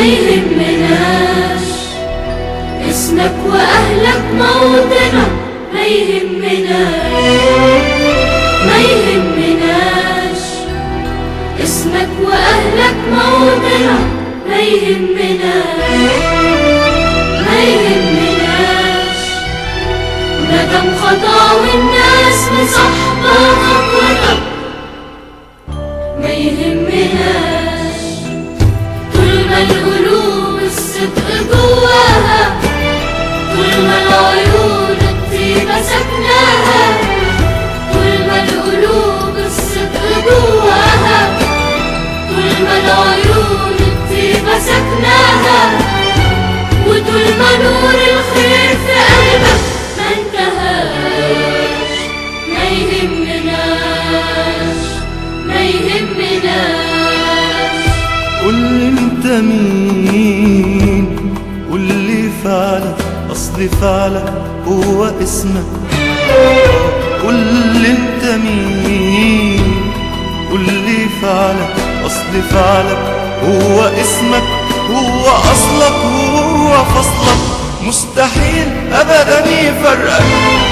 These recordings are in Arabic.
يهمناش اسمك وأهلك موطنك، ما يهمناش، ما يهمناش اسمك وأهلك موطنك، ما يهمناش، ما يهمناش ندم خطا والناس مصاحبة خطوتك، ما يهمناش طول ما القلوب الصدق جواها، طول ما العيون الطيبة سكناها، طول ما القلوب الصدق جواها، طول ما العيون الطيبة سكناها، وطول ما نور الخير في قلبك ما انتهاش، ما يهمناش، ما يهمناش. قولي انت مين، قولي فعلك اصل فعلك هو اسمك. قولي انت مين، قولي فعلك اصل فعلك هو اسمك، هو اصلك هو فصلك. مستحيل ابدا يفرقك،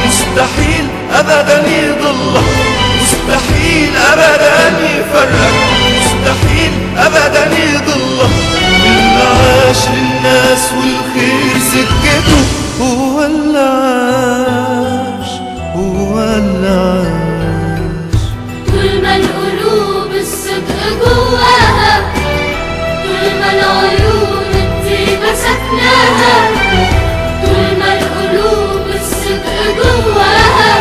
مستحيل ابدا يضلك، مستحيل ابدا يفرقك، مستحيل ابدا يضلك. واللي عاش للناس والخير سكته هو اللي عاش، هو اللي عاش. طول ما القلوب الصدق جواها، طول ما العيون الطيبة سكناها، طول ما القلوب الصدق جواها،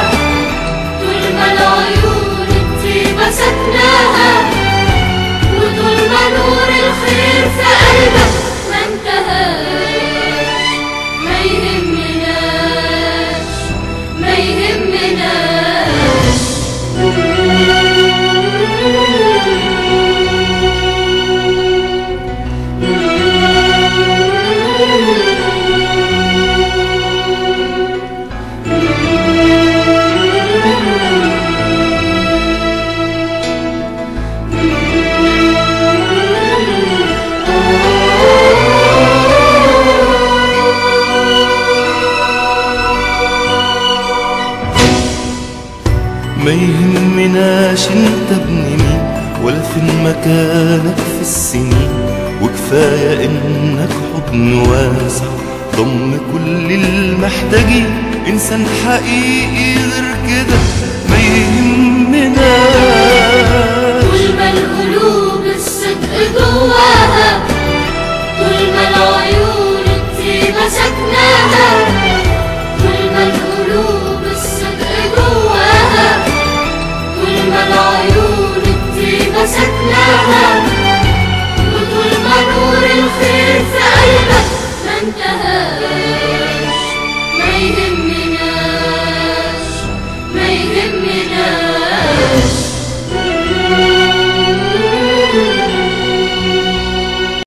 طول ما العيون الطيبة سكناها، وطول ما نور الخير في قلبك ما انتهاش، ما يهمناش، ما يهمناش. ما يهمناش انت ابن مين ولا فين مكانك في السنين، وكفاية انك حضن واسع ضم كل المحتاجين. انسان حقيقي غير كده ما يهمناش.